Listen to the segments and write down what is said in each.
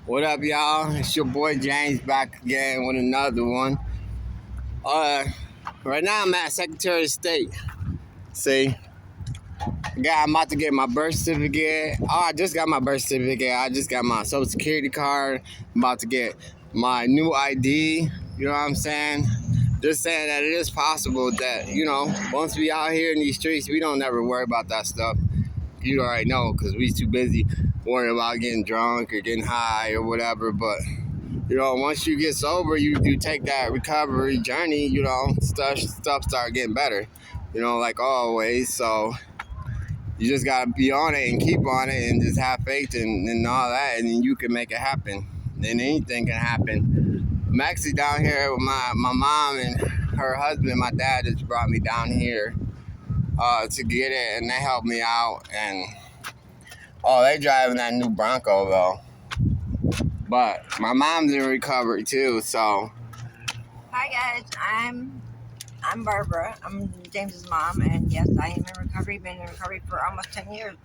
What up, y'all? It's your boy James back again with another one. Uh, right now I'm at Secretary of State. See, I'm about to get my birth certificate. Oh, I just got my birth certificate. I just got my Social Security card. I'm about to get my new ID. You know what I'm saying? Just saying that it is possible that, once we out here in these streets, we don't ever worry about that stuff. You already know, because we too busy worrying about getting drunk or getting high or whatever. But once you get sober, you take that recovery journey, stuff start getting better, like always. So you just gotta be on it and keep on it and just have faith and all that, and then you can make it happen. Then anything can happen. I'm actually down here with my mom and her husband. My dad just brought me down here to get it, and they helped me out. And they driving that new Bronco though. But my mom's in recovery too, so. Hi guys, I'm Barbara. I'm James's mom, and yes, I am in recovery. Been in recovery for almost 10 years,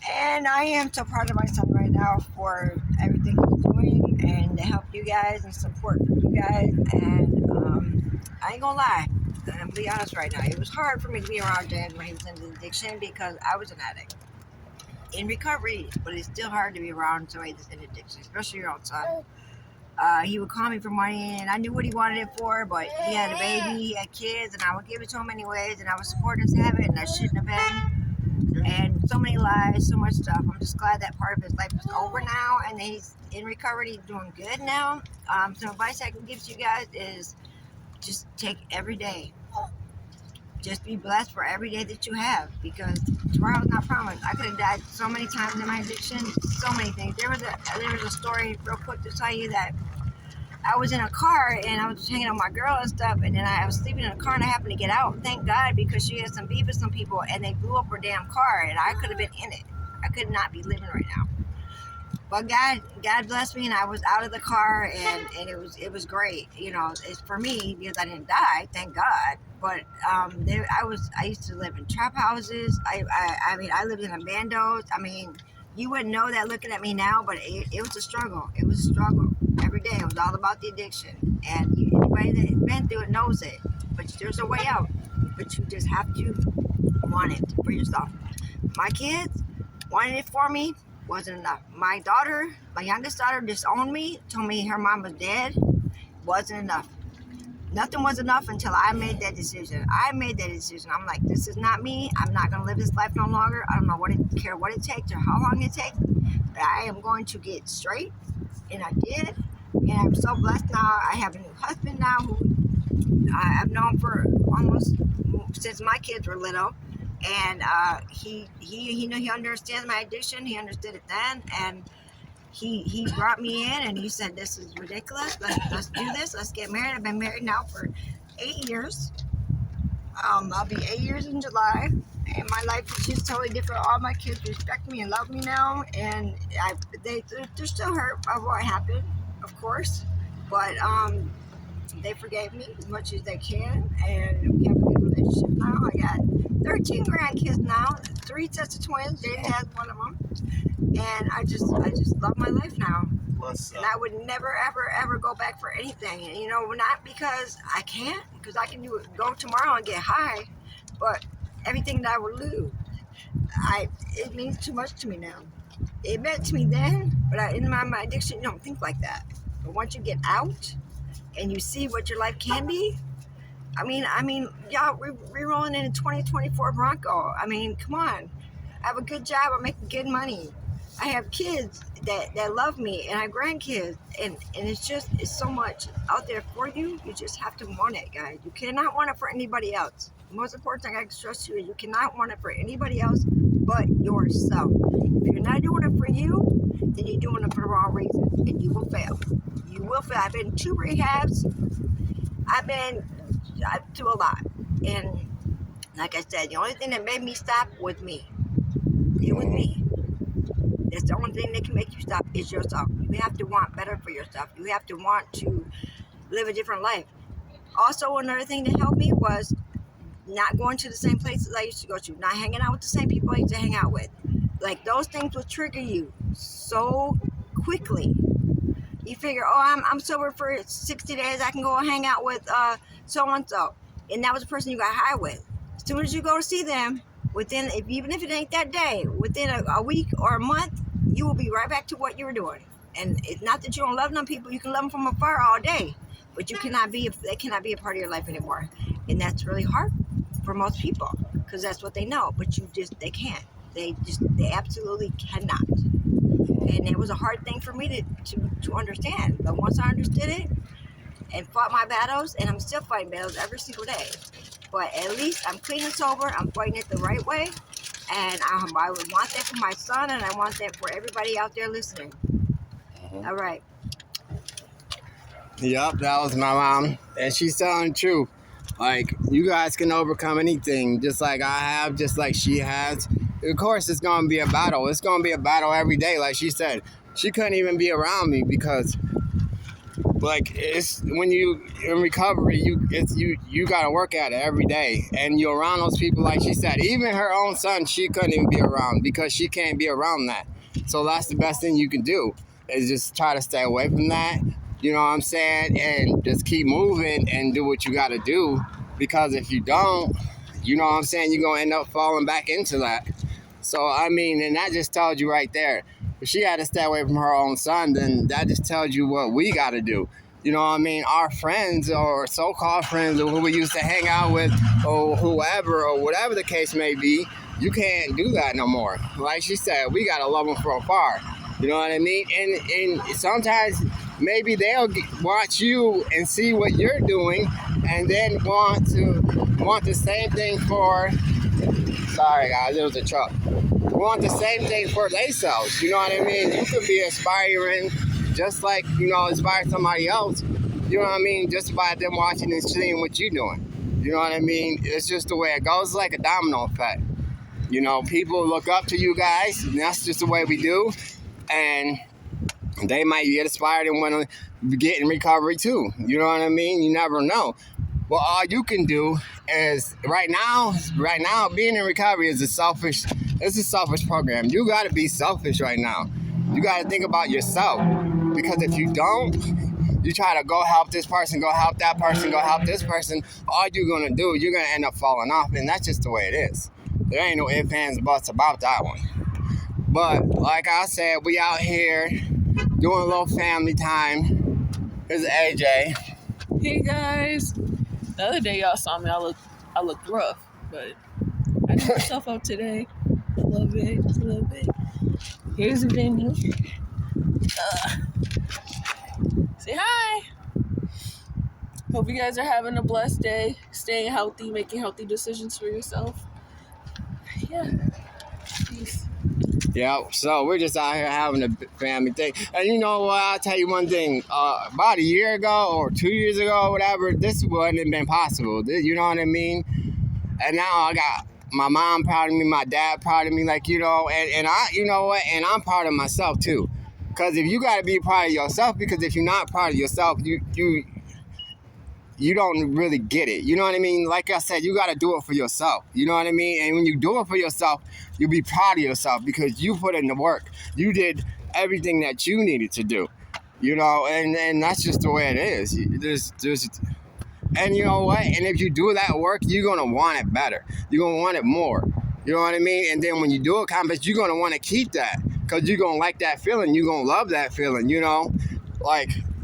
and I am so proud of my son right now for everything he's doing and to help you guys and support you guys. And I ain't gonna lie, I'm gonna be honest right now. It was hard for me to be around James when he was in addiction because I was an addict in recovery, but it's still hard to be around somebody that's in addiction, especially your own son. He would call me for money, and I knew what he wanted it for, but he had a baby, he had kids, and I would give it to him anyways, and I was supporting his habit, and I shouldn't have been. And so many lies, so much stuff. I'm just glad that part of his life is over now, and he's in recovery, he's doing good now. Some advice I can give to you guys is just take every day. Just be blessed for every day that you have, because tomorrow's not promised. I could have died so many times in my addiction, so many things. There was a story real quick to tell you that I was in a car and I was hanging out with my girl and stuff, and then I was sleeping in a car and I happened to get out. Thank God, because she had some beef with some people and they blew up her damn car, and I could have been in it. I could not be living right now. But God blessed me, and I was out of the car, and it was great. It's for me because I didn't die, thank God. But I used to live in trap houses. I lived in a bandos. You wouldn't know that looking at me now, but it was a struggle. It was a struggle every day. It was all about the addiction, and anybody that's been through it knows it. But there's a way out, but you just have to want it for yourself. My kids wanted it for me. Wasn't enough. My youngest daughter, disowned me, told me her mom was dead. Wasn't enough. Nothing was enough until I made that decision. I'm like, this is not me. I'm not going to live this life no longer. I don't know care what it takes or how long it takes, but I am going to get straight. And I did. And I'm so blessed now. I have a new husband now who I've known for almost since my kids were little. And he understands my addiction. He understood it then, and he brought me in, and he said, "This is ridiculous. Let's do this. Let's get married." I've been married now for 8 years. I'll be 8 years in July, and my life is just totally different. All my kids respect me and love me now, and they're still hurt by what happened, of course, but they forgave me as much as they can, and we have a good relationship now. I got 13 grandkids now, 3 sets of twins. Jaden has one of them, and I just love my life now. And I would never, ever, ever go back for anything. And not because I can't, because I can go tomorrow and get high, but everything that I would lose, it means too much to me now. It meant to me then, but in my addiction, you don't think like that. But once you get out and you see what your life can be, y'all, we're rolling in a 2024 Bronco. Come on. I have a good job. I'm making good money. I have kids that love me, and I have grandkids, and it's so much out there for you. You just have to want it, guys. You cannot want it for anybody else. The most important thing I can stress to you is you cannot want it for anybody else but yourself. If you're not doing it for you, then you're doing it for the wrong reason, and you will fail. You will fail. I've been to 2 rehabs. I've been through a lot, and like I said, the only thing that made me stop was me. It was me. That's the only thing that can make you stop is yourself. You have to want better for yourself. You have to want to live a different life. Also, another thing that helped me was not going to the same places I used to go to, not hanging out with the same people I used to hang out with. Like, those things will trigger you so quickly. You figure, oh, I'm sober for 60 days. I can go hang out with so and so, and that was the person you got high with. As soon as you go to see them, even if it ain't that day, within a week or a month, you will be right back to what you were doing. And it's not that you don't love them people; you can love them from afar all day, but they cannot be a part of your life anymore, and that's really hard for most people because that's what they know. But they can't. They absolutely cannot. And it was a hard thing for me to understand. But once I understood it and fought my battles, and I'm still fighting battles every single day, but at least I'm clean and sober. I'm fighting it the right way. And I would want that for my son, and I want that for everybody out there listening. All right. Yep, that was my mom. And she's telling the truth. Like, you guys can overcome anything, just like I have, just like she has. Of course, it's going to be a battle. It's going to be a battle every day, like she said. She couldn't even be around me because, like, it's when you in recovery, you got to work at it every day. And you're around those people, like she said. Even her own son, she couldn't even be around because she can't be around that. So that's the best thing you can do is just try to stay away from that. You know what I'm saying? And just keep moving and do what you got to do. Because if you don't, you know what I'm saying, you're going to end up falling back into that. So, I mean, and that just tells you right there. If she had to stay away from her own son, then that just tells you what we got to do. You know what I mean? Our friends or so-called friends or who we used to hang out with or whoever or whatever the case may be, you can't do that no more. Like she said, we got to love them from afar. You know what I mean? And sometimes maybe they'll watch you and see what you're doing and then want the same thing for, sorry guys, there was a truck. Want the same thing for themselves. You know what I mean? You could be aspiring just like, inspire somebody else. You know what I mean? Just by them watching and seeing what you're doing. You know what I mean? It's just the way it goes. It's like a domino effect. You know, people look up to you guys, and that's just the way we do. And they might get inspired and want to get in recovery too. You know what I mean? You never know. Well, all you can do is right now, being in recovery is it's a selfish program. You got to be selfish right now. You got to think about yourself. Because if you don't, you try to go help this person, go help that person, go help this person, all you're going to do, you're going to end up falling off. And that's just the way it is. There ain't no ifs, ands, buts about that one. But like I said, we out here doing a little family time. Here's AJ. Hey guys. The other day y'all saw me, I looked rough, but I did myself up today. A little bit. Here's Vinny. Say hi. Hope you guys are having a blessed day, staying healthy, making healthy decisions for yourself. Yeah. Peace. Yeah, so we're just out here having a family thing. And you know what, I'll tell you one thing. About a year ago or 2 years ago or whatever, this wouldn't have been possible. You know what I mean? And now I got my mom proud of me, my dad proud of me, and I, you know what, and I'm proud of myself too. Because if you got to be proud of yourself, because if you're not proud of yourself, you don't really get it. You know what I mean? Like I said, you got to do it for yourself. You know what I mean? And when you do it for yourself, you'll be proud of yourself because you put in the work. You did everything that you needed to do. You know, and that's just the way it is. And you know what? And if you do that work, you're going to want it better. You're going to want it more. You know what I mean? And then when you do accomplish, you're going to want to keep that because you're going to like that feeling. You're going to love that feeling,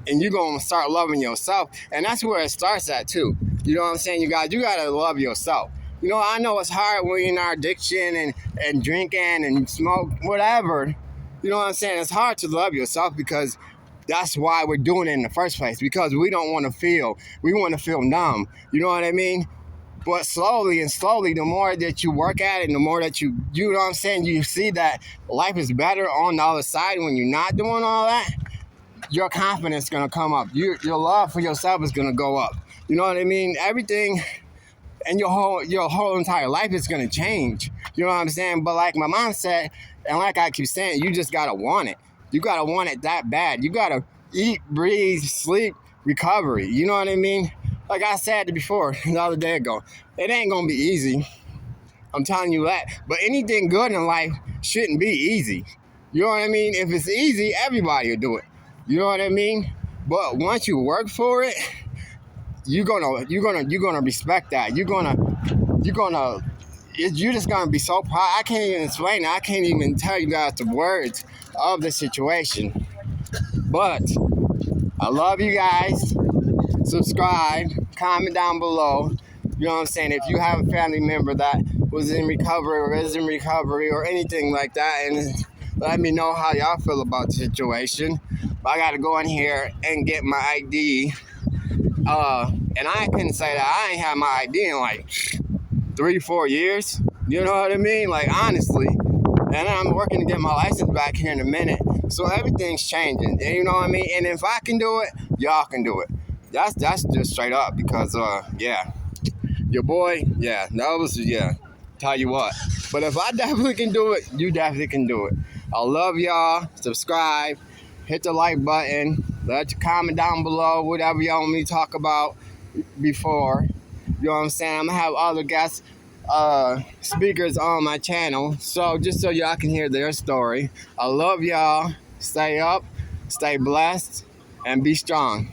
and you're going to start loving yourself. And that's where it starts at, too. You know what I'm saying? You got to love yourself. You know, I know it's hard when you're in our addiction and drinking and smoke, whatever. You know what I'm saying? It's hard to love yourself because that's why we're doing it in the first place. Because we don't want to feel. We want to feel numb. You know what I mean? But slowly, the more that you work at it and the more that you know what I'm saying, you see that life is better on the other side when you're not doing all that. Your confidence is going to come up. Your love for yourself is going to go up. You know what I mean? Everything and your whole entire life is going to change. You know what I'm saying? But like my mom said, and like I keep saying, you just got to want it. You got to want it that bad. You got to eat, breathe, sleep, recovery. You know what I mean? Like I said before, the other day ago, it ain't going to be easy. I'm telling you that. But anything good in life shouldn't be easy. You know what I mean? If it's easy, everybody will do it. You know what I mean? But once you work for it, you're gonna respect that. You're just gonna be so proud. I can't even explain it. I can't even tell you guys the words of the situation. But I love you guys. Subscribe, comment down below. You know what I'm saying? If you have a family member that was in recovery or is in recovery or anything like that, and let me know how y'all feel about the situation. But I gotta go in here and get my ID. And I couldn't say that I ain't had my ID in like 3-4 years. You know what I mean? Like honestly. And I'm working to get my license back here in a minute. So everything's changing. And you know what I mean? And if I can do it, y'all can do it. That's just straight up because yeah. Your boy, yeah, that was tell you what. But if I definitely can do it, you definitely can do it. I love y'all. Subscribe, hit the like button, let your comment down below, whatever y'all want me to talk about before. You know what I'm saying? I'm gonna have other guests, speakers on my channel, so just so y'all can hear their story. I love y'all. Stay up, stay blessed, and be strong.